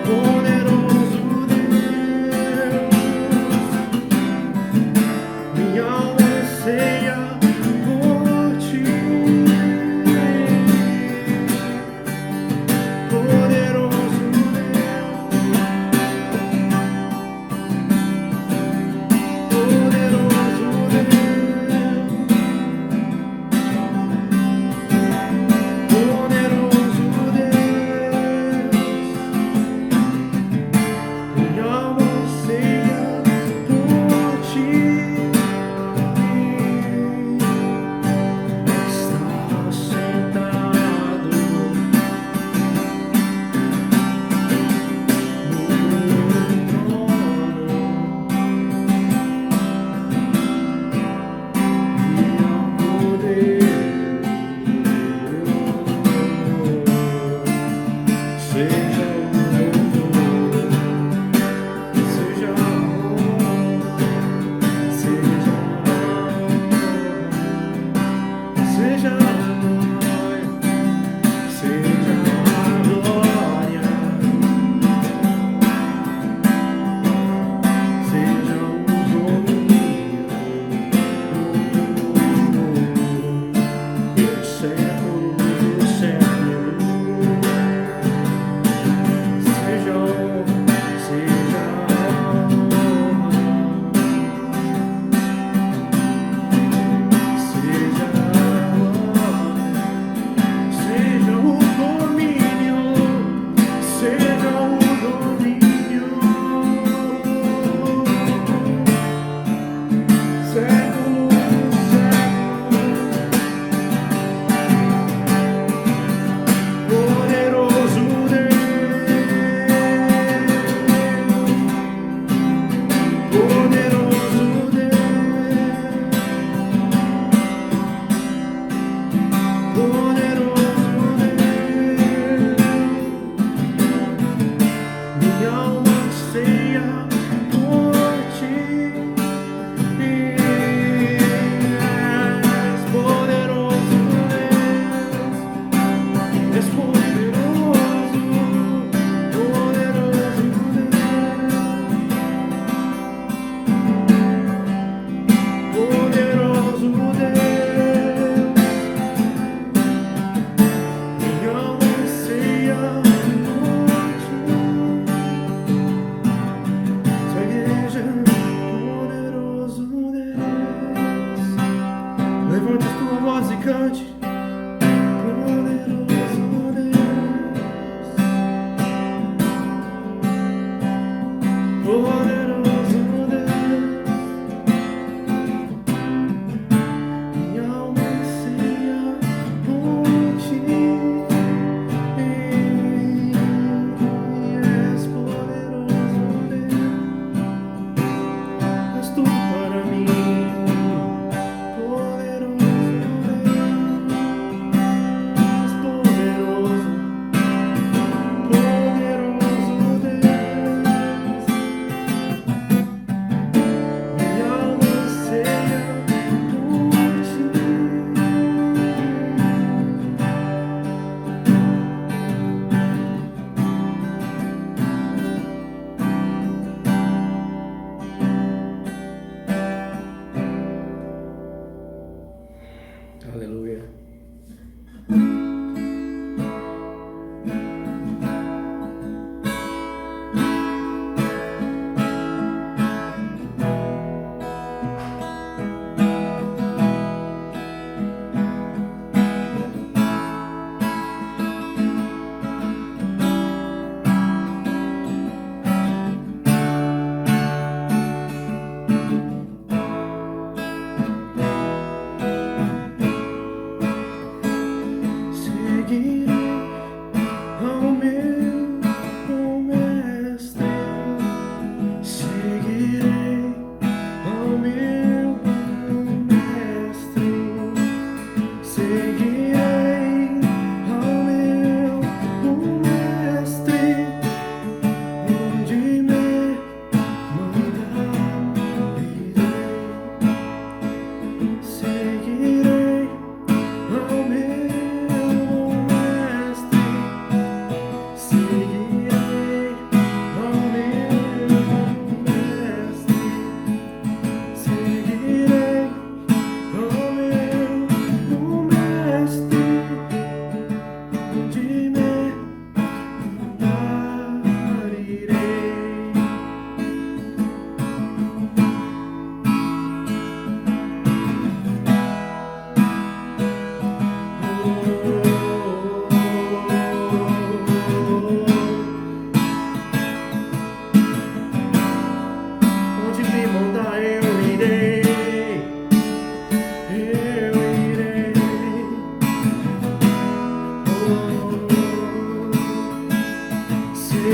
Poderoso Deus, minha alma anseia por ti. Poderoso Deus, poderoso Deus, poderoso Deus, minha alma anseia por ti. Está sentado no trono, e ao poder seja o louvor, seja a honra, seja a honra, seja a glória, seja a glória, seja o domínio pelos séculos dos séculos. Seja a honra, seja a honra, seja a glória, seja o domínio, seja o domínio, século dos séculos. Poderoso Deus, poderoso Deus, poderoso Deus, minha alma anseia por ti. És poderoso Deus, és poderoso, poderoso Deus, poderoso Deus, minha alma anseia por ti. Sua igreja, poderoso Deus, levante tua voz e cante. Poderoso Deus, poderoso Deus, minha alma anseia por ti. És poderoso Deus, és tudo para mim. Poderoso Deus, poderoso Deus,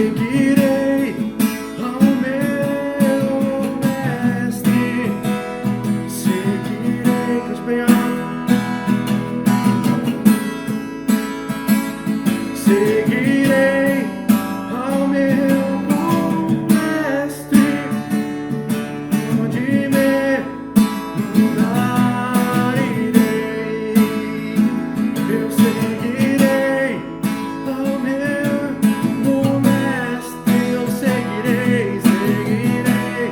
seguirei ao meu mestre, seguirei, cante bem alto, seguirei ao meu bom mestre, onde me mandar irei, eu seguirei ao meu bom mestre, eu seguirei, seguirei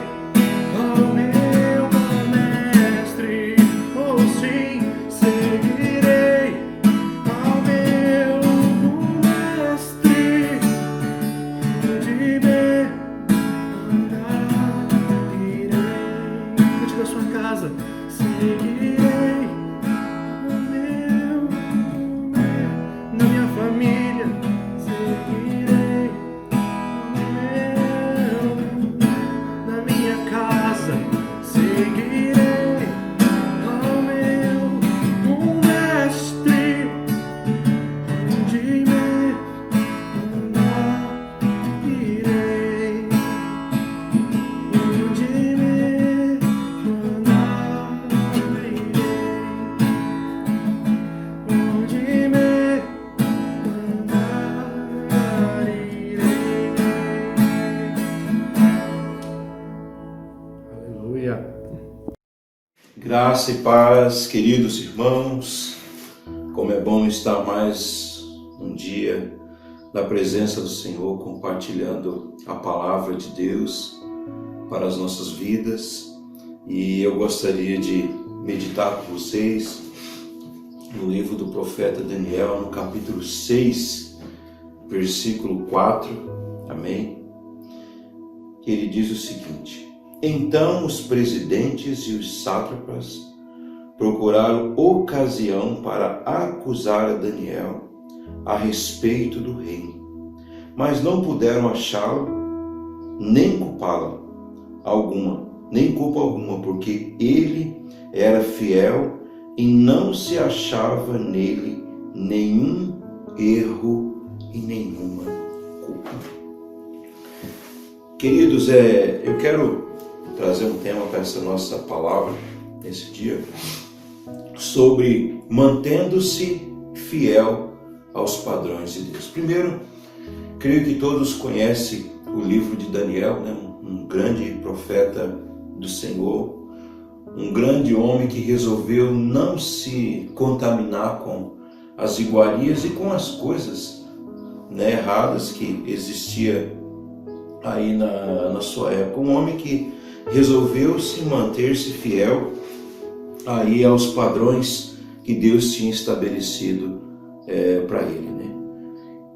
ao meu bom mestre, oh sim, seguirei ao meu bom mestre, onde me mandar irei. Cante da sua casa, seguirei ao meu, na minha família, seguirei ao meu, na minha casa, seguirei ao meu bom mestre, onde me mandar irei, onde me mandar irei, onde me mandar irei. Aleluia. Graça e paz, queridos irmãos, como é bom estar mais um dia na presença do Senhor, compartilhando a palavra de Deus para as nossas vidas. E eu gostaria de meditar com vocês no livro do profeta Daniel, no capítulo 6, versículo 4, amém? Que ele diz o seguinte: então os presidentes e os sátrapas procuraram ocasião para acusar a Daniel a respeito do reino, mas não puderam achá-lo, nem culpá-lo nem culpa alguma, porque ele era fiel e não se achava nele nenhum erro e nenhuma culpa. Queridos, eu quero trazer um tema para essa nossa palavra nesse dia, sobre mantendo-se fiel aos padrões de Deus. Primeiro, creio que todos conhecem o livro de Daniel, né? Um grande profeta do Senhor, um grande homem que resolveu não se contaminar com as iguarias e com as coisas, né, erradas que existia aí na sua época. Um homem que resolveu se manter-se fiel aí aos padrões que Deus tinha estabelecido para ele, né?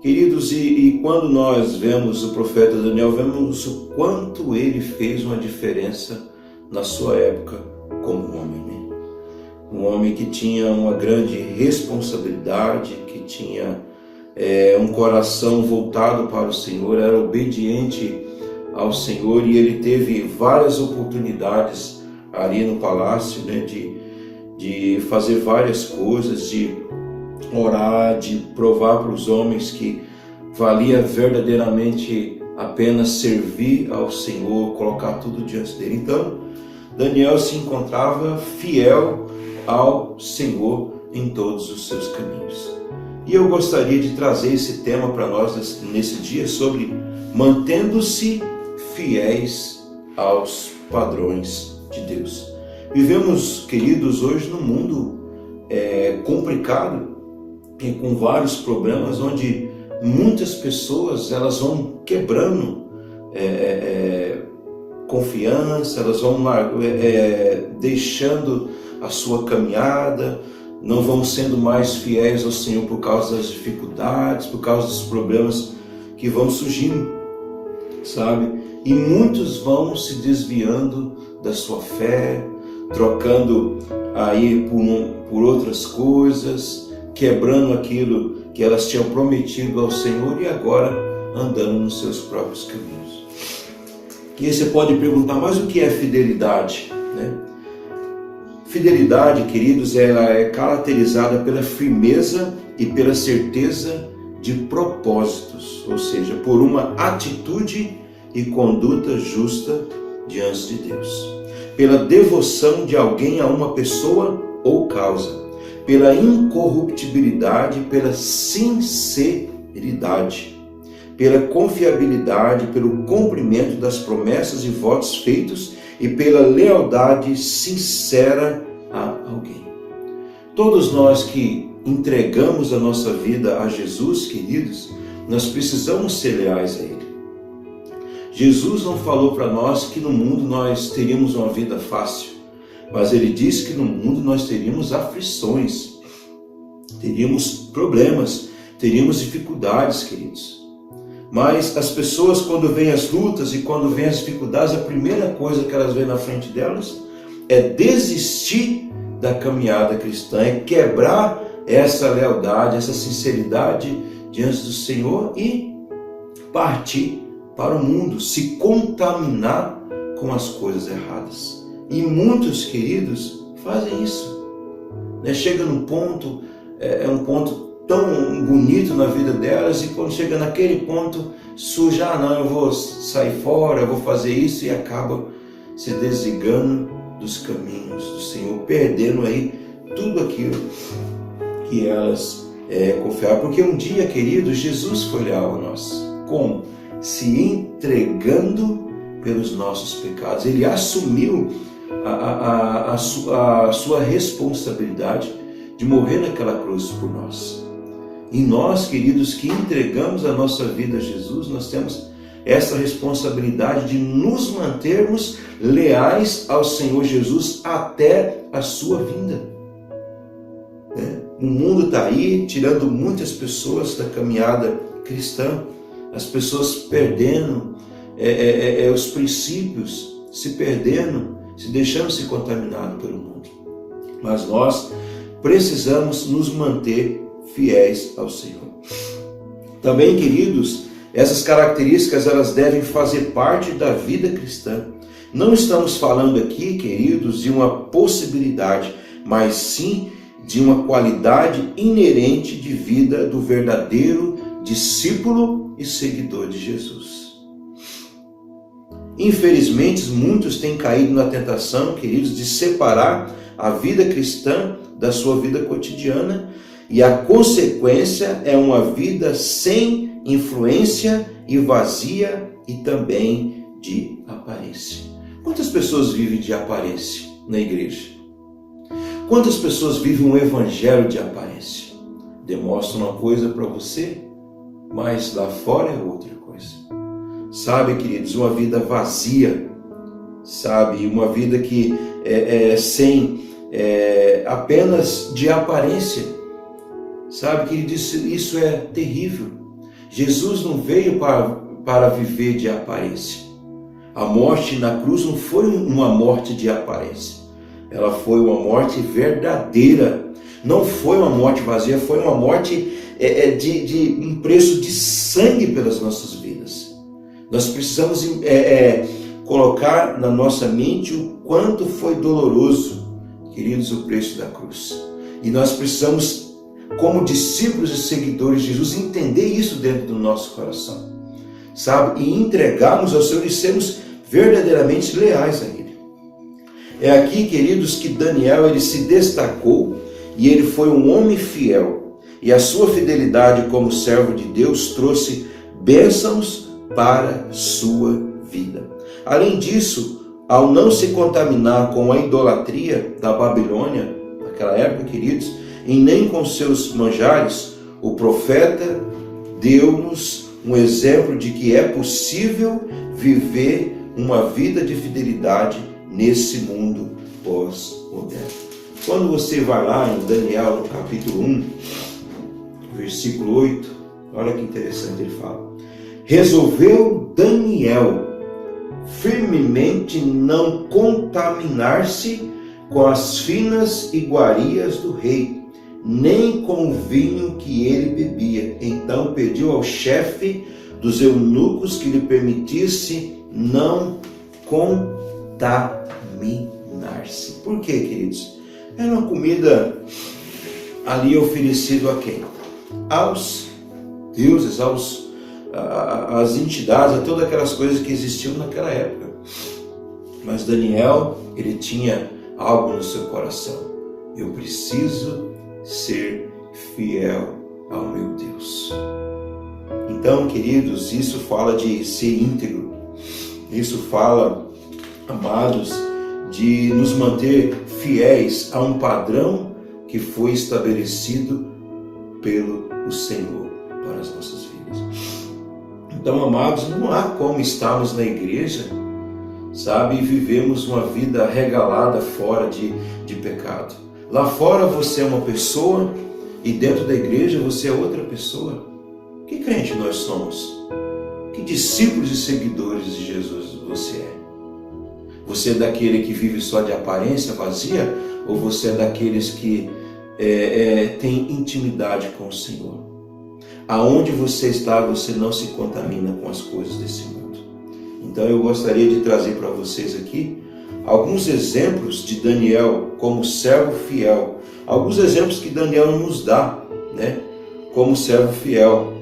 Queridos, e quando nós vemos o profeta Daniel, vemos o quanto ele fez uma diferença na sua época como homem, né? Um homem que tinha uma grande responsabilidade, que tinha um coração voltado para o Senhor, era obediente ao Senhor, e ele teve várias oportunidades ali no palácio, né, de fazer várias coisas, de orar, de provar para os homens que valia verdadeiramente a pena servir ao Senhor, colocar tudo diante dele. Então, Daniel se encontrava fiel ao Senhor em todos os seus caminhos. E eu gostaria de trazer esse tema para nós nesse dia, sobre mantendo-se fiéis aos padrões de Deus. Vivemos, queridos, hoje num mundo complicado e com vários problemas, onde muitas pessoas elas vão quebrando confiança, elas vão deixando a sua caminhada, não vão sendo mais fiéis ao Senhor por causa das dificuldades, por causa dos problemas que vão surgindo, sabe? E muitos vão se desviando da sua fé, trocando aí por outras coisas, quebrando aquilo que elas tinham prometido ao Senhor e agora andando nos seus próprios caminhos. E aí você pode perguntar, mas o que é fidelidade, né? Fidelidade, queridos, ela é caracterizada pela firmeza e pela certeza de propósitos, ou seja, por uma atitude e conduta justa diante de Deus, pela devoção de alguém a uma pessoa ou causa, pela incorruptibilidade, pela sinceridade, pela confiabilidade, pelo cumprimento das promessas e votos feitos e pela lealdade sincera a alguém. Todos nós que entregamos a nossa vida a Jesus, queridos, nós precisamos ser leais a Ele. Jesus não falou para nós que no mundo nós teríamos uma vida fácil, mas Ele disse que no mundo nós teríamos aflições, teríamos problemas, teríamos dificuldades, queridos. Mas as pessoas, quando vêm as lutas e quando vêm as dificuldades, a primeira coisa que elas veem na frente delas é desistir da caminhada cristã, é quebrar essa lealdade, essa sinceridade diante do Senhor e partir para o mundo, se contaminar com as coisas erradas. E muitos, queridos, fazem isso. Chega num ponto, é um ponto tão bonito na vida delas, e quando chega naquele ponto, surge, não, eu vou sair fora, eu vou fazer isso, e acaba se desligando dos caminhos do Senhor, perdendo aí tudo aquilo que elas confiavam. Porque um dia, querido, Jesus foi leal a nós. Como? Se entregando pelos nossos pecados. Ele assumiu a sua responsabilidade de morrer naquela cruz por nós. E nós, queridos, que entregamos a nossa vida a Jesus, nós temos essa responsabilidade de nos mantermos leais ao Senhor Jesus até a sua vinda. O mundo está aí, tirando muitas pessoas da caminhada cristã, as pessoas perdendo os princípios, se perdendo, se deixando se contaminar pelo mundo. Mas nós precisamos nos manter fiéis ao Senhor. Também, queridos, essas características elas devem fazer parte da vida cristã. Não estamos falando aqui, queridos, de uma possibilidade, mas sim de uma qualidade inerente de vida do verdadeiro discípulo e seguidor de Jesus. Infelizmente, muitos têm caído na tentação, queridos, de separar a vida cristã da sua vida cotidiana, e a consequência é uma vida sem influência e vazia e também de aparência. Quantas pessoas vivem de aparência na igreja? Quantas pessoas vivem um evangelho de aparência? Demonstra uma coisa para você, mas lá fora é outra coisa. Sabe, queridos, uma vida vazia, sabe, uma vida que apenas de aparência. Sabe, queridos, isso é terrível. Jesus não veio para viver de aparência. A morte na cruz não foi uma morte de aparência. Ela foi uma morte verdadeira. Não foi uma morte vazia, foi uma morte de um preço de sangue pelas nossas vidas. Nós precisamos colocar na nossa mente o quanto foi doloroso, queridos, o preço da cruz. E nós precisamos, como discípulos e seguidores de Jesus, entender isso dentro do nosso coração, sabe? E entregarmos ao Senhor e sermos verdadeiramente leais a Ele. É aqui, queridos, que Daniel ele se destacou e ele foi um homem fiel. E a sua fidelidade como servo de Deus trouxe bênçãos para a sua vida. Além disso, ao não se contaminar com a idolatria da Babilônia, naquela época, queridos, e nem com seus manjares, o profeta deu-nos um exemplo de que é possível viver uma vida de fidelidade nesse mundo pós-moderno. Quando você vai lá em Daniel, no capítulo 1, versículo 8, olha que interessante, ele fala: resolveu Daniel firmemente não contaminar-se com as finas iguarias do rei, nem com o vinho que ele bebia. Então pediu ao chefe dos eunucos que lhe permitisse não contaminar-se. Por quê, queridos? Era uma comida ali oferecida a quem? Aos deuses, às entidades, a todas aquelas coisas que existiam naquela época. Mas Daniel, ele tinha algo no seu coração: eu preciso ser fiel ao meu Deus. Então, queridos, isso fala de ser íntegro. Isso fala, amados, de nos manter fiéis a um padrão que foi estabelecido pelo Senhor para as nossas vidas. Então, amados, não há como estarmos na igreja, sabe, e vivemos uma vida regalada fora de pecado. Lá fora você é uma pessoa e dentro da igreja você é outra pessoa. Que crente nós somos? Que discípulos e seguidores de Jesus você é? Você é daquele que vive só de aparência vazia? Ou você é daqueles que tem intimidade com o Senhor? Aonde você está, você não se contamina com as coisas desse mundo. Então eu gostaria de trazer para vocês aqui alguns exemplos de Daniel como servo fiel. Alguns exemplos que Daniel nos dá, né, como servo fiel.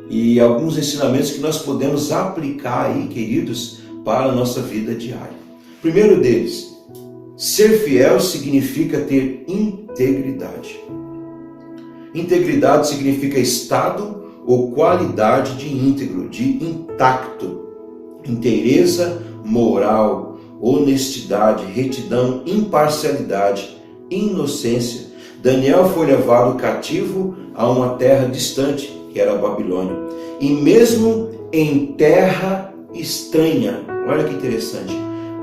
E alguns ensinamentos que nós podemos aplicar aí, queridos, para a nossa vida diária. Primeiro deles, ser fiel significa ter integridade. Integridade significa estado ou qualidade de íntegro, de intacto, inteireza moral, honestidade, retidão, imparcialidade, inocência. Daniel foi levado cativo a uma terra distante, que era a Babilônia, e mesmo em terra estranha, olha que interessante,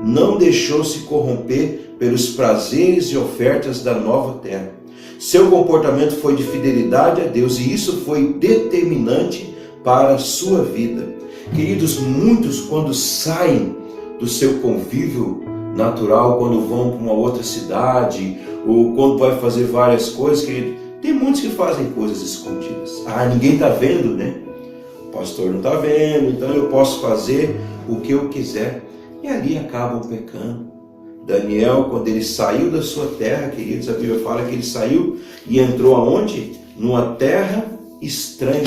não deixou-se corromper pelos prazeres e ofertas da nova terra. Seu comportamento foi de fidelidade a Deus e isso foi determinante para a sua vida. Queridos, muitos quando saem do seu convívio natural, quando vão para uma outra cidade ou quando vai fazer várias coisas, querido, tem muitos que fazem coisas escondidas. Ninguém está vendo, né? O pastor não está vendo, então eu posso fazer o que eu quiser. E ali acabam pecando. Daniel, quando ele saiu da sua terra, queridos, a Bíblia fala que ele saiu e entrou aonde? Numa terra estranha.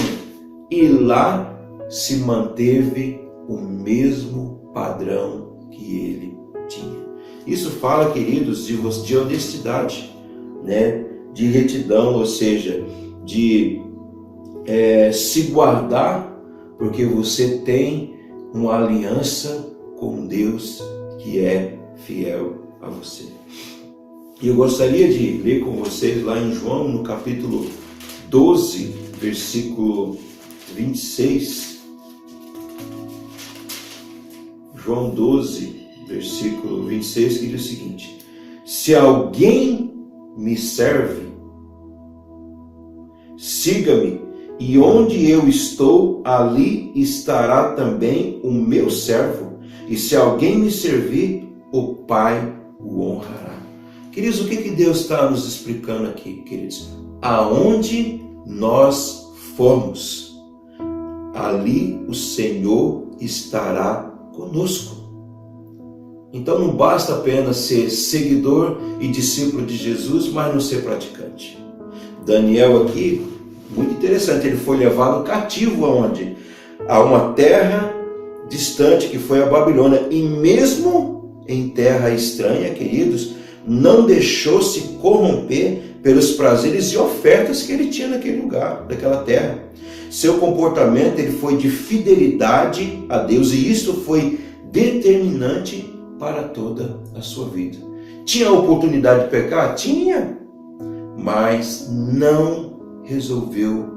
E lá se manteve o mesmo padrão que ele tinha. Isso fala, queridos, de honestidade, né? De retidão, ou seja, de se guardar, porque você tem uma aliança com Deus que é fiel a você. E eu gostaria de ler com vocês lá em João, no capítulo 12, versículo 26. João 12, versículo 26, que diz o seguinte: se alguém me serve, siga-me, e onde eu estou, ali estará também o meu servo, e se alguém me servir, o Pai o honrará. Queridos, o que Deus está nos explicando aqui, queridos? Aonde nós formos, ali o Senhor estará conosco. Então não basta apenas ser seguidor e discípulo de Jesus, mas não ser praticante. Daniel aqui, muito interessante, ele foi levado cativo aonde? A uma terra distante, que foi a Babilônia. E mesmo em terra estranha, queridos, não deixou-se corromper pelos prazeres e ofertas que ele tinha naquele lugar, naquela terra. Seu comportamento ele foi de fidelidade a Deus, e isso foi determinante para toda a sua vida. Tinha a oportunidade de pecar? Tinha, mas não resolveu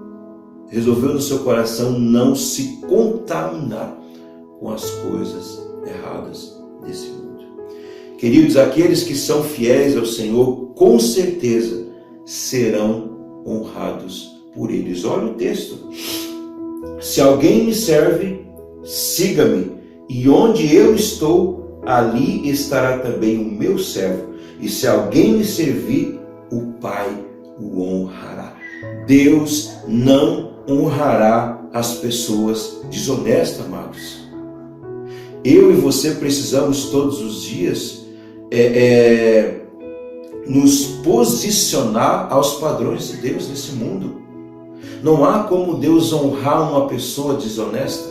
no seu coração não se contaminar com as coisas erradas desse mundo. Queridos, aqueles que são fiéis ao Senhor, com certeza serão honrados por eles. Olha o texto: se alguém me serve, siga-me, e onde eu estou, ali estará também o meu servo, e se alguém me servir, o Pai o honrará. Deus não honrará as pessoas desonestas, amados. Eu e você precisamos todos os dias nos posicionar aos padrões de Deus nesse mundo. Não há como Deus honrar uma pessoa desonesta.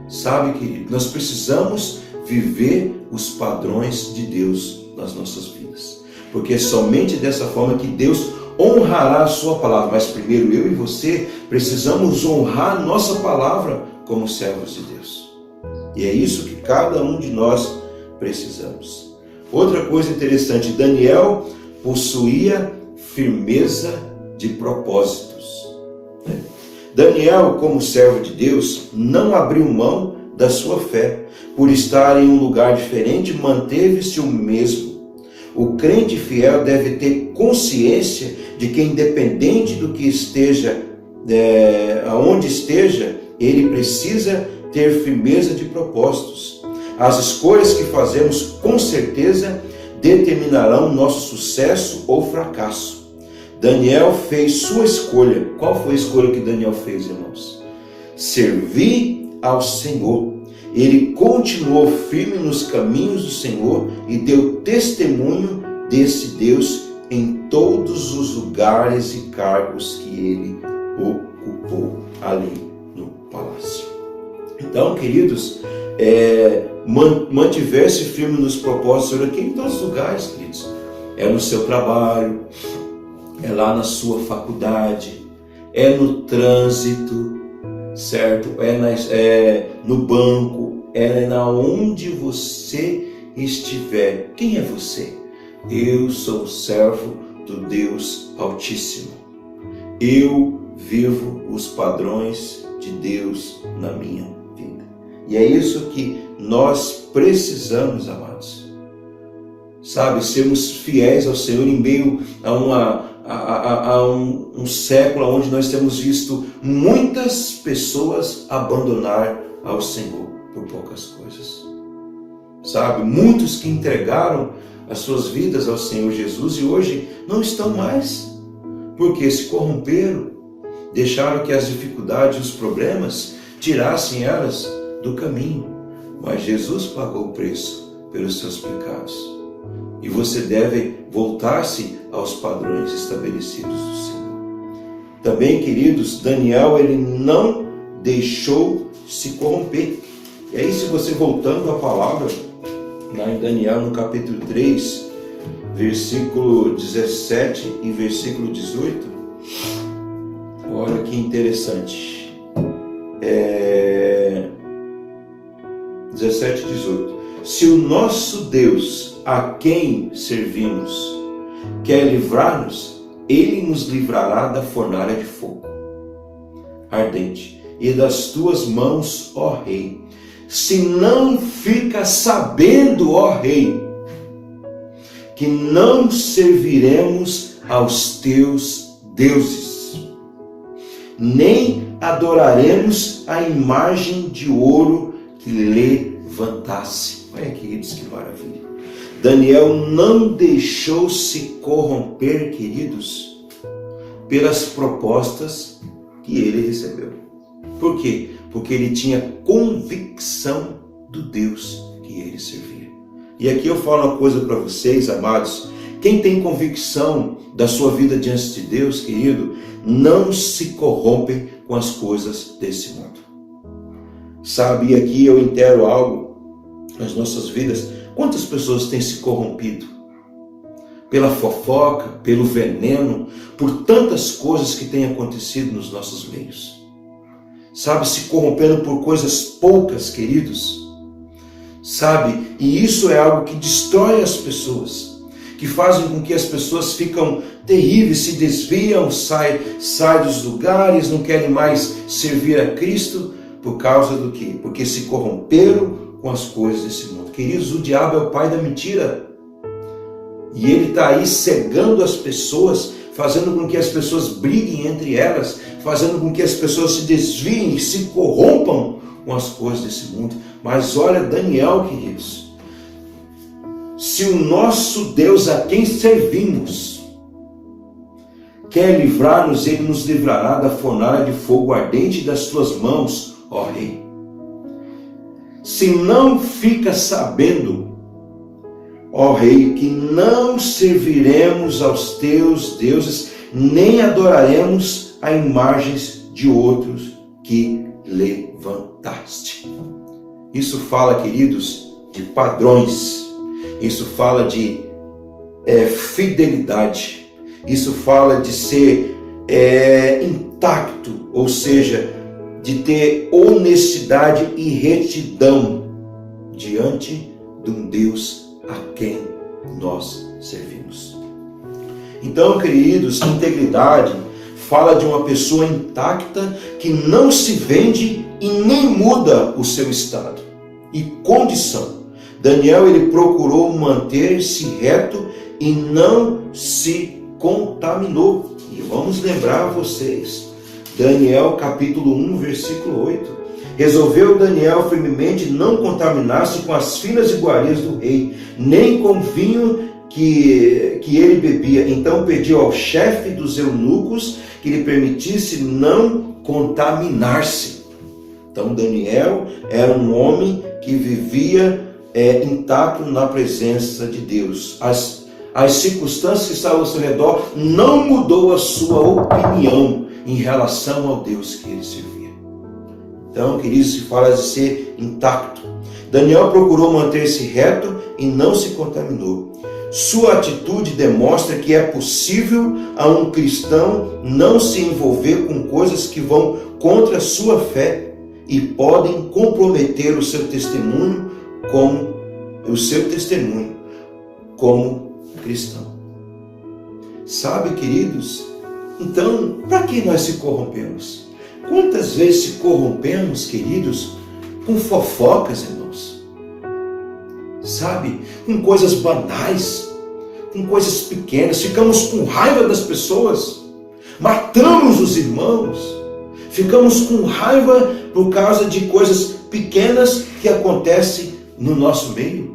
Sabe, querido, nós precisamos viver os padrões de Deus nas nossas vidas. Porque é somente dessa forma que Deus honrará a sua palavra. Mas primeiro eu e você precisamos honrar nossa palavra como servos de Deus. E é isso que cada um de nós precisamos. Outra coisa interessante, Daniel possuía firmeza de propósitos. Daniel, como servo de Deus, não abriu mão da sua fé. Por estar em um lugar diferente, manteve-se o mesmo. O crente fiel deve ter consciência de que, independente do que esteja, aonde esteja, ele precisa ter firmeza de propósitos. As escolhas que fazemos, com certeza, determinarão nosso sucesso ou fracasso. Daniel fez sua escolha. Qual foi a escolha que Daniel fez, irmãos? Servir ao Senhor. Ele continuou firme nos caminhos do Senhor e deu testemunho desse Deus em todos os lugares e cargos que ele ocupou ali no palácio. Então, queridos, mantiver-se firme nos propósitos aqui em todos os lugares, queridos. É no seu trabalho, é lá na sua faculdade, é no trânsito, certo? É no banco, é na onde você estiver. Quem é você? Eu sou servo do Deus Altíssimo. Eu vivo os padrões de Deus na minha vida. E é isso que nós precisamos, amados. Sabe, sermos fiéis ao Senhor em meio a um século onde nós temos visto muitas pessoas abandonar ao Senhor por poucas coisas. Sabe, muitos que entregaram as suas vidas ao Senhor Jesus e hoje não estão mais, porque se corromperam, deixaram que as dificuldades e os problemas tirassem elas do caminho. Mas Jesus pagou o preço pelos seus pecados. E você deve voltar-se aos padrões estabelecidos do Senhor. Também, queridos, Daniel, ele não deixou se corromper. E aí, se você voltando à palavra, lá em Daniel, no capítulo 3, versículo 17 e versículo 18, olha que interessante. 17 e 18. Se o nosso Deus, a quem servimos, quer livrar-nos, Ele nos livrará da fornalha de fogo ardente e das tuas mãos, ó Rei. Se não fica sabendo, ó Rei, que não serviremos aos teus deuses, nem adoraremos a imagem de ouro que levantasse. Olha, queridos, que maravilha. Daniel não deixou se corromper, queridos, pelas propostas que ele recebeu. Por quê? Porque ele tinha convicção do Deus que ele servia. E aqui eu falo uma coisa para vocês, amados. Quem tem convicção da sua vida diante de Deus, querido, não se corrompem com as coisas desse mundo. Sabe, e aqui eu entero algo nas nossas vidas. Quantas pessoas têm se corrompido? Pela fofoca, pelo veneno, por tantas coisas que têm acontecido nos nossos meios. Sabe, se corrompendo por coisas poucas, queridos. Sabe, e isso é algo que destrói as pessoas, que fazem com que as pessoas ficam terríveis, se desviam, saem dos lugares, não querem mais servir a Cristo, por causa do quê? Porque se corromperam com as coisas desse mundo. Queridos, o diabo é o pai da mentira. E ele está aí cegando as pessoas, fazendo com que as pessoas briguem entre elas, fazendo com que as pessoas se desviem e se corrompam com as coisas desse mundo. Mas olha Daniel, queridos, se o nosso Deus a quem servimos quer livrar-nos, Ele nos livrará da fornalha de fogo ardente das tuas mãos, ó Rei. Se não fica sabendo, ó Rei, que não serviremos aos teus deuses, nem adoraremos a imagens de outros que levantaste. Isso fala, queridos, de padrões. Isso fala de fidelidade. Isso fala de ser intacto, ou seja, de ter honestidade e retidão diante de um Deus a quem nós servimos. Então, queridos, integridade fala de uma pessoa intacta que não se vende e nem muda o seu estado e condição. Daniel, ele procurou manter-se reto e não se contaminou. E vamos lembrar vocês, Daniel capítulo 1, versículo 8. Resolveu Daniel firmemente não contaminar-se com as finas iguarias do rei, nem com o vinho que ele bebia. Então pediu ao chefe dos eunucos que lhe permitisse não contaminar-se. Então Daniel era um homem que vivia intacto na presença de Deus. As circunstâncias que estavam ao seu redor não mudou a sua opinião em relação ao Deus que ele servia. Então, queridos, se fala de ser intacto. Daniel procurou manter-se reto e não se contaminou. Sua atitude demonstra que é possível a um cristão não se envolver com coisas que vão contra a sua fé e podem comprometer o seu testemunho como cristão. Sabe, queridos? Então, para que nós se corrompemos? Quantas vezes se corrompemos, queridos, com fofocas, irmãos? Sabe? Com coisas banais, com coisas pequenas. Ficamos com raiva das pessoas, matamos os irmãos, ficamos com raiva por causa de coisas pequenas que acontecem no nosso meio.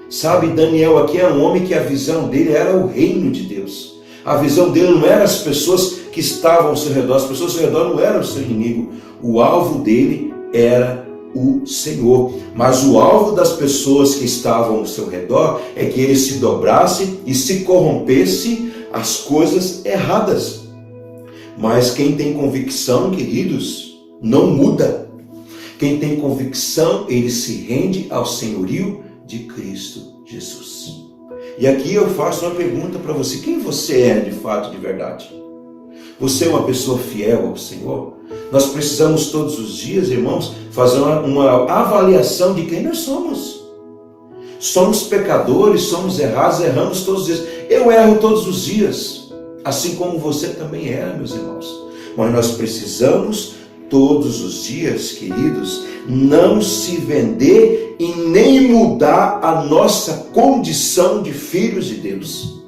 Sabe, Daniel aqui é um homem que a visão dele era o reino de Deus. A visão dele não era as pessoas que estavam ao seu redor. As pessoas ao seu redor não eram o seu inimigo. O alvo dele era o Senhor. Mas o alvo das pessoas que estavam ao seu redor é que ele se dobrasse e se corrompesse as coisas erradas. Mas quem tem convicção, queridos, não muda. Quem tem convicção, ele se rende ao senhorio de Cristo Jesus. E aqui eu faço uma pergunta para você: quem você é de fato, de verdade? Você é uma pessoa fiel ao Senhor? Nós precisamos todos os dias, irmãos, fazer uma avaliação de quem nós somos. Somos pecadores, somos errados, erramos todos os dias. Eu erro todos os dias, assim como você também erra, meus irmãos. Mas nós precisamos todos os dias, queridos, não se vender e nem mudar a nossa condição de filhos de Deus.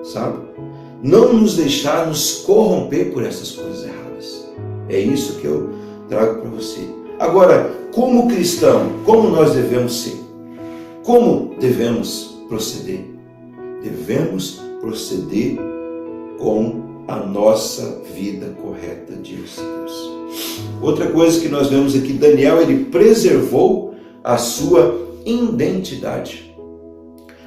Sabe? Não nos deixar nos corromper por essas coisas erradas. É isso que eu trago para você. Agora, como cristão, como nós devemos ser? Como devemos proceder? Devemos proceder com a nossa vida correta diante de Deus. Outra coisa que nós vemos aqui, Daniel, ele preservou a sua identidade.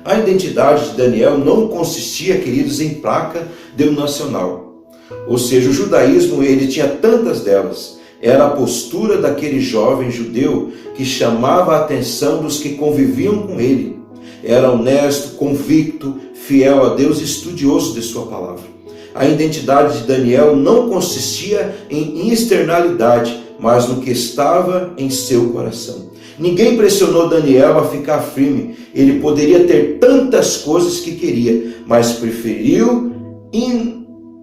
A identidade de Daniel não consistia, queridos, em placa denominacional. Ou seja, o judaísmo, ele tinha tantas delas. Era a postura daquele jovem judeu que chamava a atenção dos que conviviam com ele. Era honesto, convicto, fiel a Deus e estudioso de sua palavra. A identidade de Daniel não consistia em externalidade, mas no que estava em seu coração. Ninguém pressionou Daniel a ficar firme. Ele poderia ter tantas coisas que queria, mas preferiu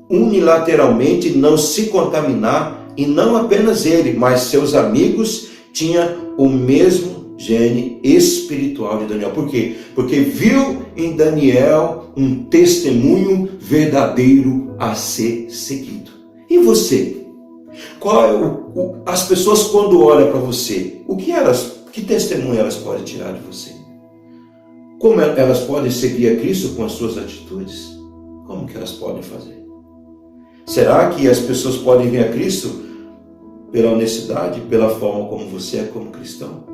unilateralmente não se contaminar, e não apenas ele, mas seus amigos tinham o mesmo gene espiritual de Daniel. Por quê? Porque viu em Daniel um testemunho verdadeiro a ser seguido. E você? Qual é as pessoas, quando olham para você, que testemunho elas podem tirar de você? Como elas podem seguir a Cristo com as suas atitudes? Como que elas podem fazer? Será que as pessoas podem vir a Cristo pela honestidade, pela forma como você é como cristão?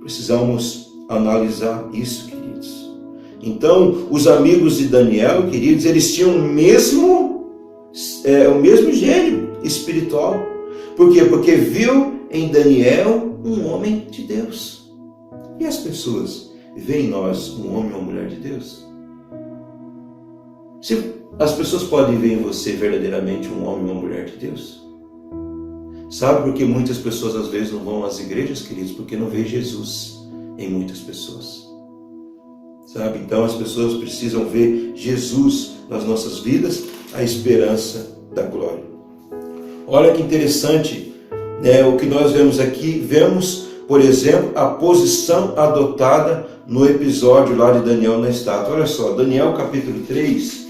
Precisamos analisar isso, queridos. Então, os amigos de Daniel, queridos, eles tinham o mesmo o mesmo gênio espiritual. Por quê? Porque viu em Daniel um homem de Deus. E as pessoas veem em nós um homem ou uma mulher de Deus? Se as pessoas podem ver em você verdadeiramente um homem ou uma mulher de Deus? Sabe por que muitas pessoas às vezes não vão às igrejas, queridos? Porque não vê Jesus em muitas pessoas. Sabe? Então as pessoas precisam ver Jesus nas nossas vidas, a esperança da glória. Olha que interessante, né, o que nós vemos aqui. Vemos, por exemplo, a posição adotada no episódio lá de Daniel na estátua. Olha só, Daniel capítulo 3,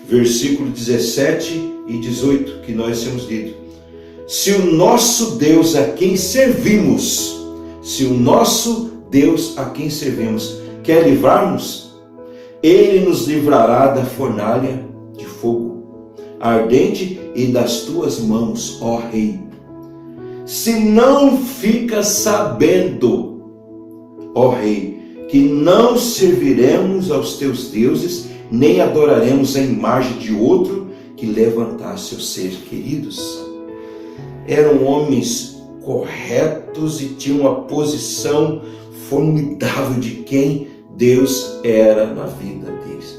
versículo 17 e 18, que nós temos lido. Se o nosso Deus a quem servimos, quer livrar-nos, Ele nos livrará da fornalha de fogo ardente e das tuas mãos, ó Rei. Se não fica sabendo, ó Rei, que não serviremos aos teus deuses, nem adoraremos a imagem de outro que levantasse o ser. Queridos, eram homens corretos e tinham uma posição formidável de quem Deus era na vida deles.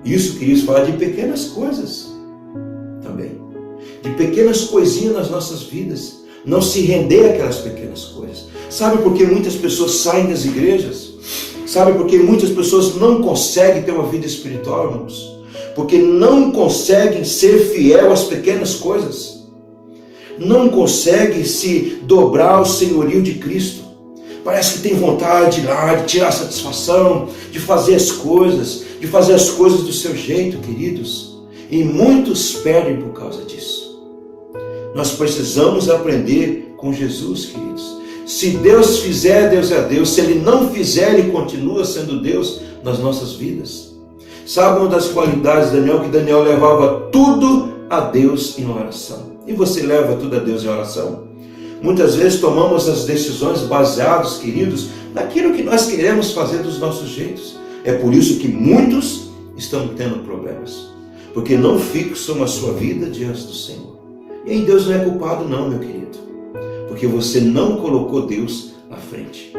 Isso, queridos, fala de pequenas coisas também. De pequenas coisinhas nas nossas vidas. Não se render àquelas pequenas coisas. Sabe por que muitas pessoas saem das igrejas? Sabe por que muitas pessoas não conseguem ter uma vida espiritual, irmãos? Porque não conseguem ser fiel às pequenas coisas. Não conseguem se dobrar ao senhorio de Cristo. Parece que tem vontade de ir lá, de tirar satisfação, de fazer as coisas do seu jeito, queridos. E muitos perdem por causa disso. Nós precisamos aprender com Jesus, queridos. Se Deus fizer, Deus é Deus. Se Ele não fizer, Ele continua sendo Deus nas nossas vidas. Sabe uma das qualidades de Daniel? Que Daniel levava tudo a Deus em oração. E você leva tudo a Deus em oração? Muitas vezes tomamos as decisões baseadas, queridos, naquilo que nós queremos fazer dos nossos jeitos. É por isso que muitos estão tendo problemas. Porque não fixam a sua vida diante do Senhor. E aí Deus não é culpado não, meu querido. Porque você não colocou Deus à frente.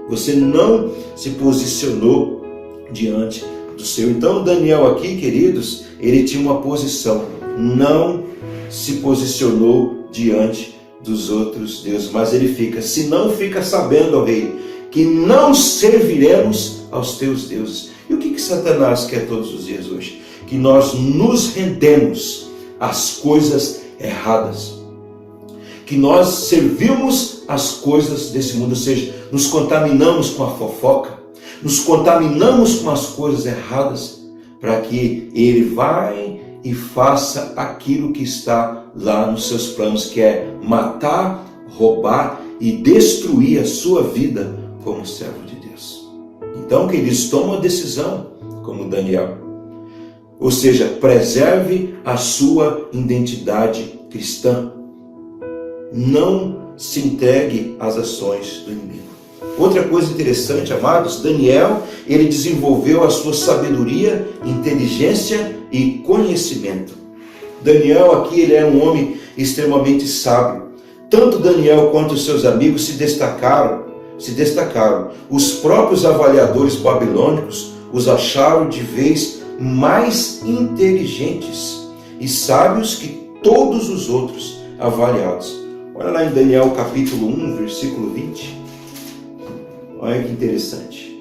Você não se posicionou diante do Senhor. Então Daniel aqui, queridos, ele tinha uma posição. Não se posicionou diante dos outros deuses. Mas ele fica, se não fica sabendo, ó rei, que não serviremos aos teus deuses. E o que Satanás quer todos os dias hoje? Que nós nos rendemos às coisas erradas. Que nós servimos as coisas desse mundo, ou seja, nos contaminamos com a fofoca, nos contaminamos com as coisas erradas, para que ele vai e faça aquilo que está lá nos seus planos, que é matar, roubar e destruir a sua vida como servo de Deus. Então, que eles tomam a decisão, como Daniel. Ou seja, preserve a sua identidade cristã. Não se entregue às ações do inimigo. Outra coisa interessante, amados, Daniel, ele desenvolveu a sua sabedoria, inteligência e conhecimento. Daniel aqui, ele era um homem extremamente sábio. Tanto Daniel quanto os seus amigos se destacaram. Os próprios avaliadores babilônicos os acharam de vez mais inteligentes e sábios que todos os outros avaliados. Olha lá em Daniel capítulo 1, versículo 20. Olha que interessante.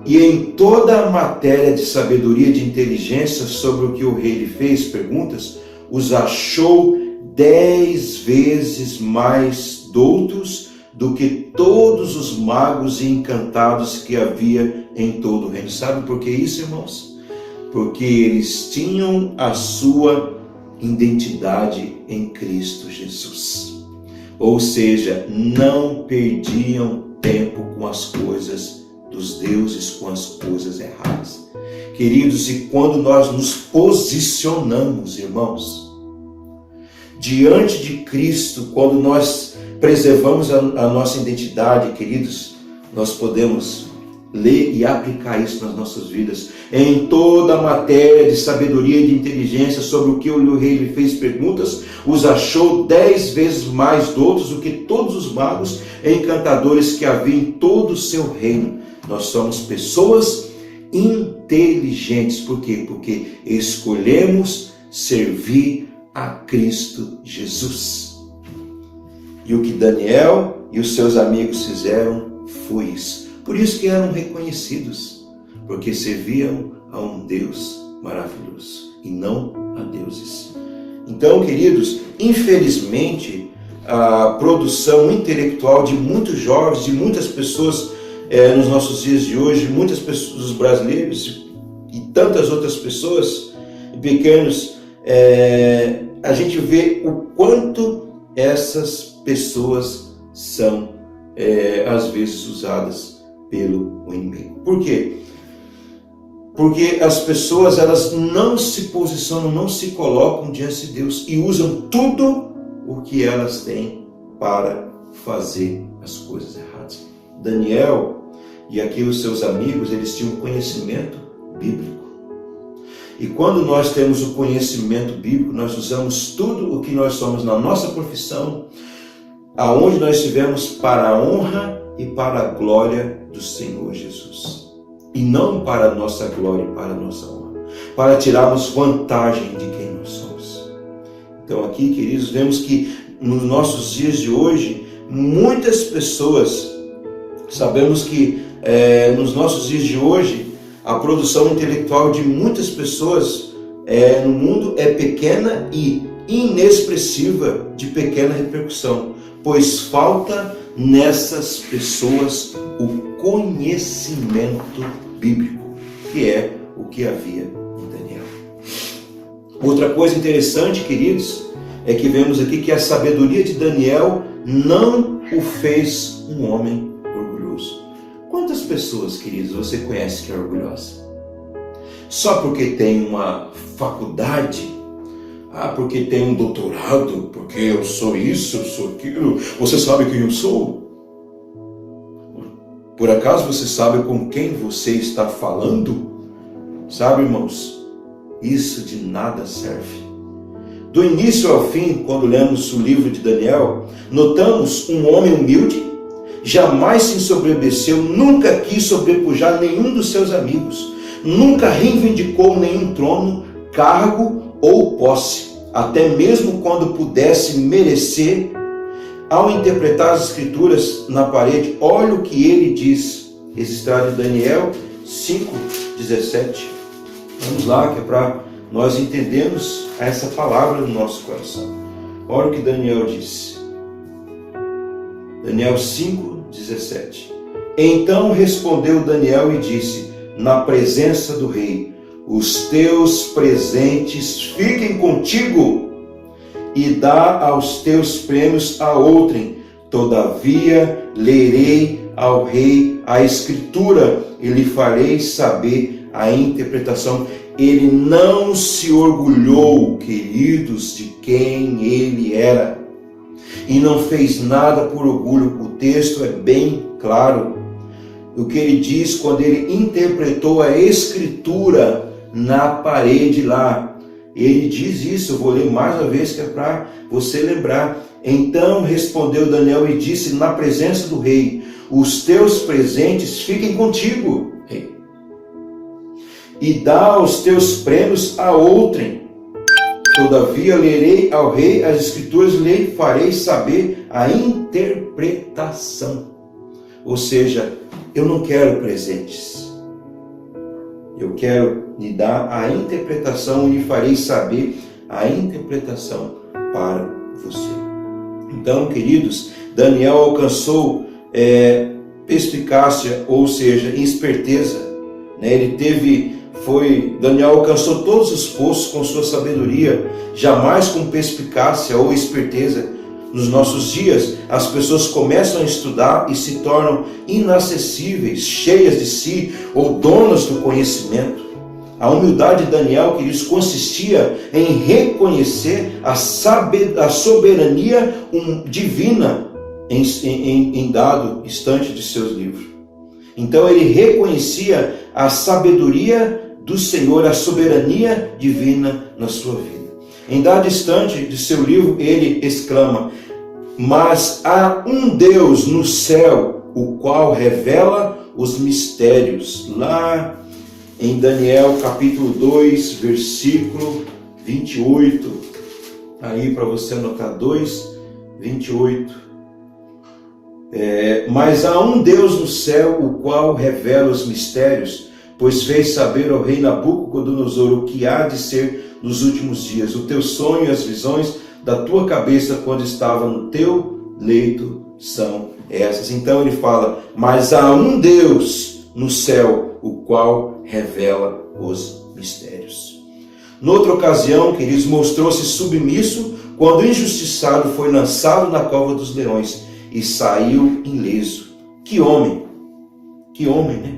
E em toda a matéria de sabedoria e de inteligência sobre o que o rei lhe fez perguntas, os achou 10 vezes mais doutos do que todos os magos e encantados que havia em todo o reino. Sabe por que isso, irmãos? Porque eles tinham a sua identidade em Cristo Jesus. Ou seja, não perdiam tempo com as coisas dos deuses, com as coisas erradas. Queridos, e quando nós nos posicionamos, irmãos, diante de Cristo, quando nós preservamos a nossa identidade, queridos, nós podemos ler e aplicar isso nas nossas vidas. Em toda a matéria de sabedoria e de inteligência sobre o que o rei lhe fez perguntas, os achou 10 vezes mais doutos do que todos os magos e encantadores que havia em todo o seu reino. Nós somos pessoas inteligentes. Por quê? Porque escolhemos servir a Cristo Jesus. E o que Daniel e os seus amigos fizeram foi isso. Por isso que eram reconhecidos, porque serviam a um Deus maravilhoso e não a deuses. Então, queridos, infelizmente, a produção intelectual de muitos jovens, de muitas pessoas nos nossos dias de hoje, muitas pessoas, os brasileiros e tantas outras pessoas, pequenos, a gente vê o quanto essas pessoas são, às vezes, usadas pelo inimigo. Por quê? Porque as pessoas, elas não se posicionam, não se colocam diante de Deus e usam tudo o que elas têm para fazer as coisas erradas. Daniel e aqui os seus amigos, eles tinham conhecimento bíblico. E quando nós temos o conhecimento bíblico, nós usamos tudo o que nós somos na nossa profissão, aonde nós estivermos, para a honra e para a glória do Senhor Jesus. E não para a nossa glória e para a nossa honra, para tirarmos vantagem de quem nós somos. Então aqui, queridos, vemos que nos nossos dias de hoje, muitas pessoas, sabemos que nos nossos dias de hoje, a produção intelectual de muitas pessoas no mundo é pequena e inexpressiva, de pequena repercussão, pois falta nessas pessoas o conhecimento bíblico, que é o que havia em Daniel. Outra coisa interessante, queridos, é que vemos aqui que a sabedoria de Daniel não o fez um homem orgulhoso. Quantas pessoas, queridos, você conhece que é orgulhosa? Só porque tem uma faculdade, porque tem um doutorado, porque eu sou isso, eu sou aquilo, você sabe quem eu sou? Por acaso você sabe com quem você está falando? Sabe, irmãos, isso de nada serve. Do início ao fim, quando lemos o livro de Daniel, notamos um homem humilde, jamais se ensoberbeceu, nunca quis sobrepujar nenhum dos seus amigos, nunca reivindicou nenhum trono, cargo ou posse, até mesmo quando pudesse merecer. Ao interpretar as escrituras na parede, olha o que ele diz, registrado em Daniel 5:17. Vamos lá, que é para nós entendermos essa palavra no nosso coração. Olha o que Daniel disse. Daniel 5:17. Então respondeu Daniel e disse, na presença do rei, os teus presentes fiquem contigo, e dá aos teus prêmios a outrem. Todavia lerei ao rei a escritura e lhe farei saber a interpretação. Ele não se orgulhou, queridos, de quem ele era, e não fez nada por orgulho. O texto é bem claro. O que ele diz quando ele interpretou a escritura na parede lá. Ele diz isso, eu vou ler mais uma vez, que é para você lembrar. Então respondeu Daniel e disse, na presença do rei, os teus presentes fiquem contigo, rei, e dá aos teus prêmios a outrem. Todavia lerei ao rei as escrituras e lhe farei saber a interpretação. Ou seja, eu não quero presentes. Eu quero lhe dar a interpretação e lhe farei saber a interpretação para você. Então, queridos, Daniel alcançou perspicácia, ou seja, esperteza. Daniel alcançou todos os postos com sua sabedoria, jamais com perspicácia ou esperteza. Nos nossos dias, as pessoas começam a estudar e se tornam inacessíveis, cheias de si ou donas do conhecimento. A humildade de Daniel, queridos, consistia em reconhecer a soberania divina em dado instante de seus livros. Então ele reconhecia a sabedoria do Senhor, a soberania divina na sua vida. Em dado instante de seu livro, ele exclama: mas há um Deus no céu, o qual revela os mistérios. Lá em Daniel capítulo 2, versículo 28. Aí para você anotar 2, 28. Mas há um Deus no céu, o qual revela os mistérios, pois fez saber ao rei Nabucodonosor o que há de ser nos últimos dias. O teu sonho e as visões da tua cabeça quando estava no teu leito são essas. Então ele fala: mas há um Deus no céu, o qual revela os mistérios. Noutra ocasião, queridos, mostrou-se submisso quando o injustiçado foi lançado na cova dos leões e saiu ileso. Que homem, né?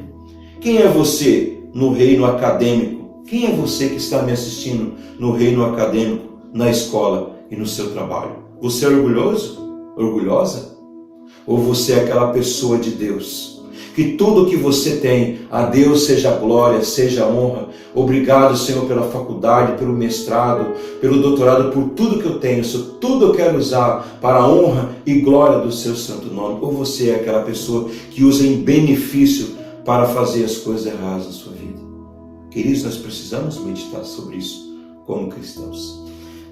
Quem é você no reino acadêmico? Quem é você que está me assistindo no reino acadêmico, na escola e no seu trabalho? Você é orgulhoso? Orgulhosa? Ou você é aquela pessoa de Deus? Que tudo que você tem, a Deus seja glória, seja honra. Obrigado, Senhor, pela faculdade, pelo mestrado, pelo doutorado, por tudo que eu tenho. Tudo eu quero usar para a honra e glória do seu santo nome. Ou você é aquela pessoa que usa em benefício para fazer as coisas erradas na sua vida? Queridos, nós precisamos meditar sobre isso como cristãos.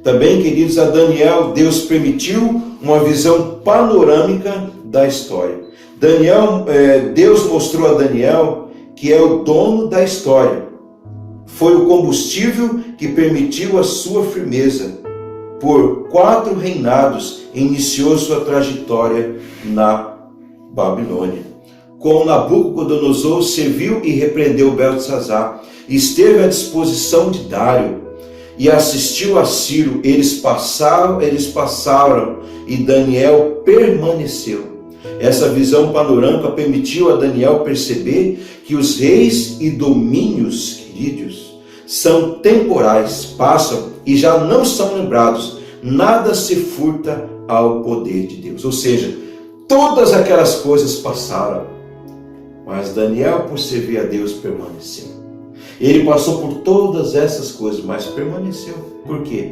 Também, queridos, a Daniel, Deus permitiu uma visão panorâmica da história. Deus mostrou a Daniel que é o dono da história. Foi o combustível que permitiu a sua firmeza. Por 4 reinados iniciou sua trajetória na Babilônia. Com Nabucodonosor serviu e repreendeu Beltesazar, esteve à disposição de Dário e assistiu a Ciro. Eles passaram e Daniel permaneceu. Essa visão panorâmica permitiu a Daniel perceber que os reis e domínios, queridos, são temporais, passam e já não são lembrados. Nada se furta ao poder de Deus. Ou seja, todas aquelas coisas passaram, mas Daniel, por servir a Deus, permaneceu. Ele passou por todas essas coisas, mas permaneceu. Por quê?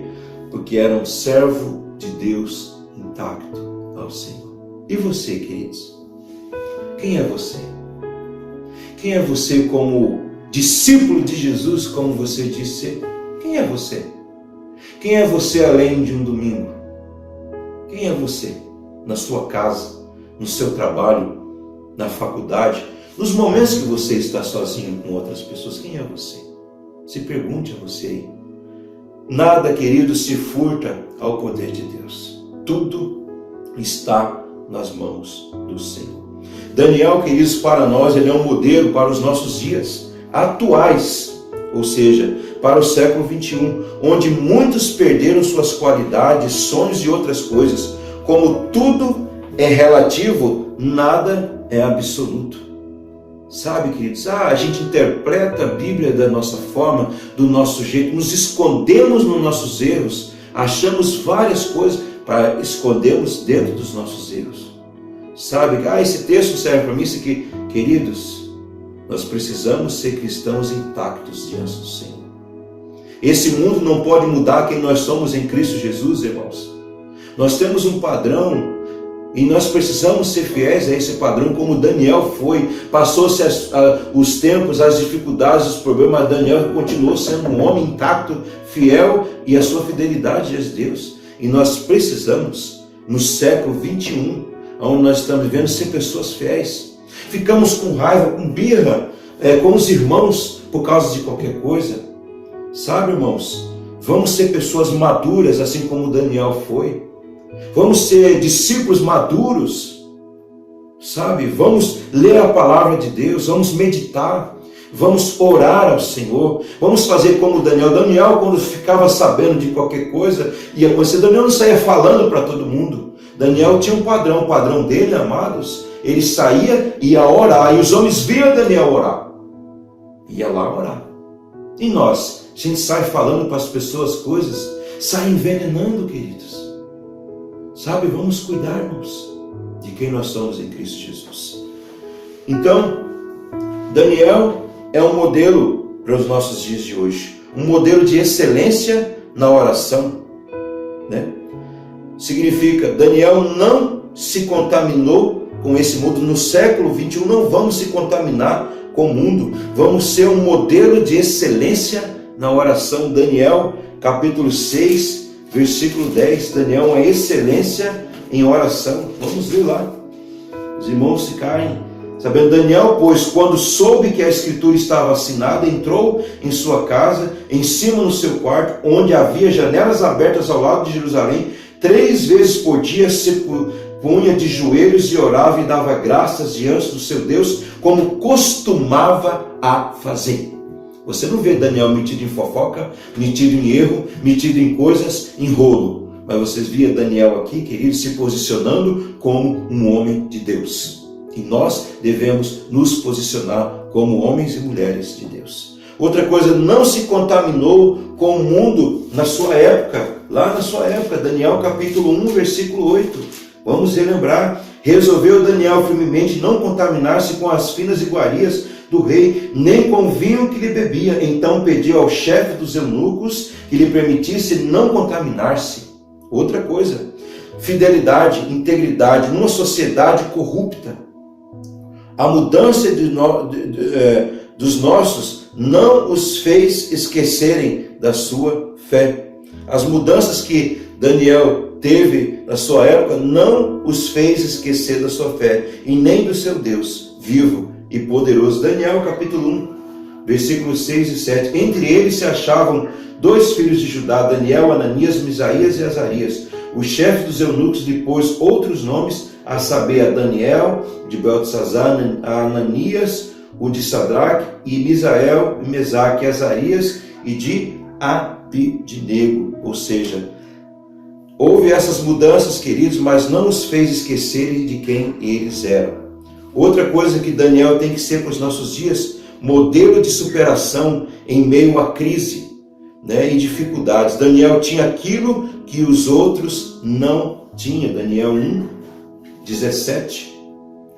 Porque era um servo de Deus intacto ao Senhor. E você, queridos? Quem é você? Quem é você como discípulo de Jesus, como você disse? Quem é você? Quem é você além de um domingo? Quem é você na sua casa, no seu trabalho, na faculdade, nos momentos que você está sozinho com outras pessoas? Quem é você? Se pergunte a você aí. Nada, querido, se furta ao poder de Deus. Tudo está nas mãos do Senhor. Daniel, queridos, para nós, ele é um modelo para os nossos dias atuais, ou seja, para o século 21, onde muitos perderam suas qualidades, sonhos e outras coisas. Como tudo é relativo, nada é absoluto. Sabe, queridos, a gente interpreta a Bíblia da nossa forma, do nosso jeito, nos escondemos nos nossos erros, achamos várias coisas para escondermos dentro dos nossos erros. Sabe, esse texto serve para mim, isso aqui. Queridos, nós precisamos ser cristãos intactos diante do Senhor. Esse mundo não pode mudar quem nós somos em Cristo Jesus, irmãos. Nós temos um padrão e nós precisamos ser fiéis a esse padrão, como Daniel foi. Passou-se os tempos, as dificuldades, os problemas, mas Daniel continuou sendo um homem intacto, fiel, e a sua fidelidade a Deus. E nós precisamos, no século 21, onde nós estamos vivendo, ser pessoas fiéis. Ficamos com raiva, com birra, com os irmãos por causa de qualquer coisa. Sabe, irmãos, vamos ser pessoas maduras, assim como Daniel foi. Vamos ser discípulos maduros, sabe? Vamos ler a palavra de Deus, vamos meditar, vamos orar ao Senhor, vamos fazer como Daniel. Daniel, quando ficava sabendo de qualquer coisa, ia acontecer. Daniel não saía falando para todo mundo. Daniel tinha um padrão. O padrão dele, amados, ele saía e ia orar, e os homens viam Daniel orar, ia lá orar. E nós, a gente sai falando para as pessoas coisas, sai envenenando, queridos. Sabe, vamos cuidar, irmãos, de quem nós somos em Cristo Jesus. Então, Daniel é um modelo para os nossos dias de hoje. Um modelo de excelência na oração, né? Significa, Daniel não se contaminou com esse mundo. No século 21 não vamos se contaminar com o mundo. Vamos ser um modelo de excelência na oração. Daniel, capítulo 6, versículo 10. Daniel é uma excelência em oração. Vamos ver lá. Os irmãos ficarem sabendo. Daniel, pois, quando soube que a escritura estava assinada, entrou em sua casa, em cima no seu quarto, onde havia janelas abertas ao lado de Jerusalém. 3 vezes por dia se punha de joelhos e orava e dava graças diante do seu Deus, como costumava a fazer. Você não vê Daniel metido em fofoca, metido em erro, metido em coisas, em rolo. Mas vocês via Daniel aqui, querido, se posicionando como um homem de Deus. E nós devemos nos posicionar como homens e mulheres de Deus. Outra coisa, não se contaminou com o mundo na sua época. Lá na sua época, Daniel capítulo 1, versículo 8. Vamos relembrar. Resolveu Daniel firmemente não contaminar-se com as finas iguarias do rei, nem com o vinho que lhe bebia. Então pediu ao chefe dos eunucos que lhe permitisse não contaminar-se. Outra coisa, fidelidade, integridade numa sociedade corrupta. A mudança dos nossos não os fez esquecerem da sua fé. As mudanças que Daniel teve na sua época não os fez esquecer da sua fé e nem do seu Deus vivo e poderoso. Daniel capítulo 1, versículos 6 e 7. Entre eles se achavam 2 filhos de Judá, Daniel, Ananias, Misaías e Azarias. O chefe dos eunucos lhe pôs outros nomes, a saber, a Daniel, de Beltesazar, a Ananias, o de Sadraque, e Misael, e Mesaque, e Azarias, e de Abidnego. Ou seja, houve essas mudanças, queridos, mas não os fez esquecerem de quem eles eram. Outra coisa que Daniel tem que ser para os nossos dias, modelo de superação em meio à crise, né, e dificuldades. Daniel tinha aquilo que os outros não tinham. Daniel 1, 17.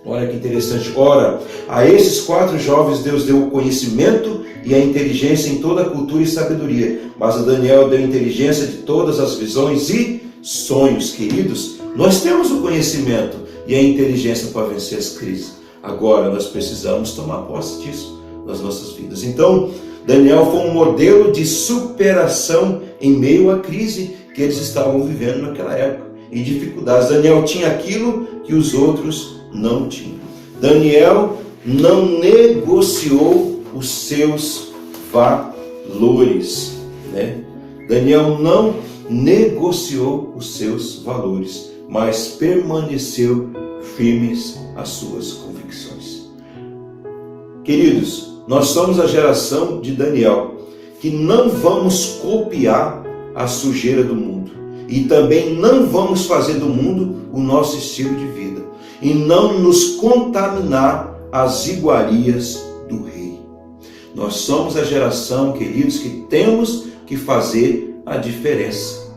Olha que interessante. Ora, a esses 4 jovens Deus deu o conhecimento e a inteligência em toda a cultura e sabedoria. Mas a Daniel deu inteligência de todas as visões e sonhos. Queridos, nós temos o conhecimento e a inteligência para vencer as crises. Agora nós precisamos tomar posse disso nas nossas vidas. Então, Daniel foi um modelo de superação em meio à crise que eles estavam vivendo naquela época e dificuldades. Daniel tinha aquilo que os outros não tinham. Daniel não negociou os seus valores, né? Daniel não negociou os seus valores, mas permaneceu firmes às suas convicções. Queridos, nós somos a geração de Daniel, que não vamos copiar a sujeira do mundo e também não vamos fazer do mundo o nosso estilo de vida e não nos contaminar às iguarias do rei. Nós somos a geração, queridos, que temos que fazer a diferença.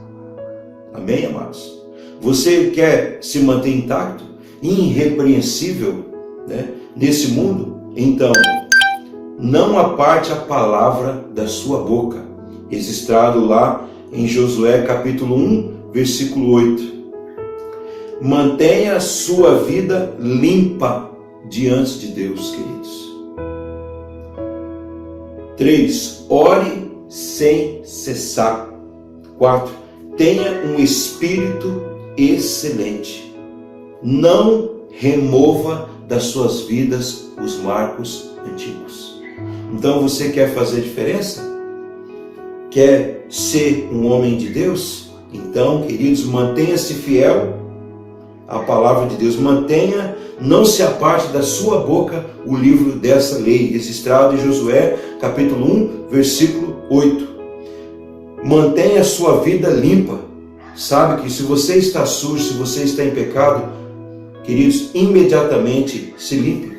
Amém, amados? Você quer se manter intacto, irrepreensível, né, nesse mundo? Então, não aparte a palavra da sua boca, registrado lá em Josué capítulo 1, versículo 8. Mantenha a sua vida limpa diante de Deus, queridos. 3. Ore sem cessar. 4. Tenha um espírito excelente. Não remova das suas vidas os marcos antigos. Então você quer fazer diferença? Quer ser um homem de Deus? Então, queridos, mantenha-se fiel à palavra de Deus. Mantenha, não se aparte da sua boca o livro dessa lei, registrado em Josué, capítulo 1, versículo 8. Mantenha a sua vida limpa. Sabe que se você está sujo, se você está em pecado, queridos, imediatamente se limpe,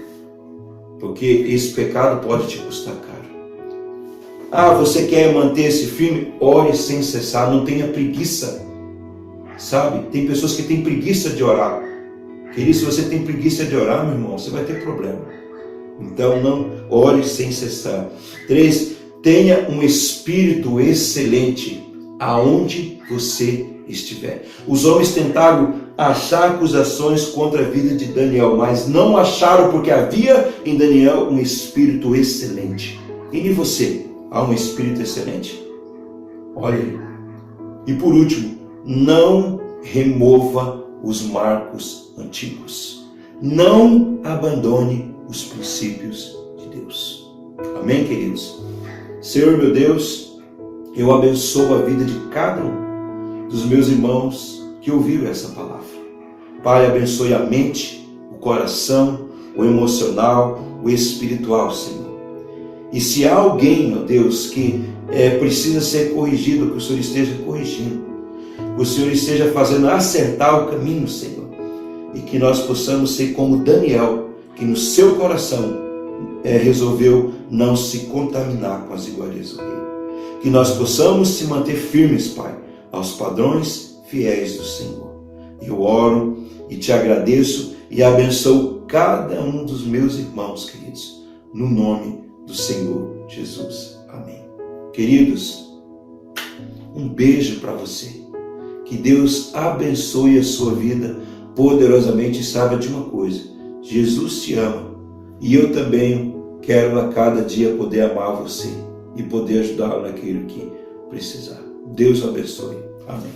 porque esse pecado pode te custar caro. Ah, você quer manter-se firme? Ore sem cessar, não tenha preguiça. Sabe, tem pessoas que têm preguiça de orar. Querido, se você tem preguiça de orar, meu irmão, você vai ter problema. Então não ore sem cessar. 3, tenha um espírito excelente aonde você estiver. Os homens tentaram achar acusações contra a vida de Daniel, mas não acharam porque havia em Daniel um espírito excelente. E em você há um espírito excelente? Olha aí. E por último, não remova os marcos antigos. Não abandone os princípios de Deus. Amém, queridos? Senhor meu Deus, eu abençoo a vida de cada um dos meus irmãos que ouviu essa palavra. Pai, abençoe a mente, o coração, o emocional, o espiritual, Senhor. E se há alguém, ó Deus, que precisa ser corrigido, que o Senhor esteja corrigindo, que o Senhor esteja fazendo acertar o caminho, Senhor, e que nós possamos ser como Daniel, que no seu coração resolveu não se contaminar com as iguarias do rei. Que nós possamos se manter firmes, Pai, aos padrões fiéis do Senhor. Eu oro e te agradeço e abençoo cada um dos meus irmãos, queridos, no nome do Senhor Jesus. Amém. Queridos, um beijo para você. Que Deus abençoe a sua vida poderosamente. E saiba de uma coisa: Jesus te ama e eu também quero a cada dia poder amar você e poder ajudá-lo naquilo que precisar. Deus o abençoe. Amém.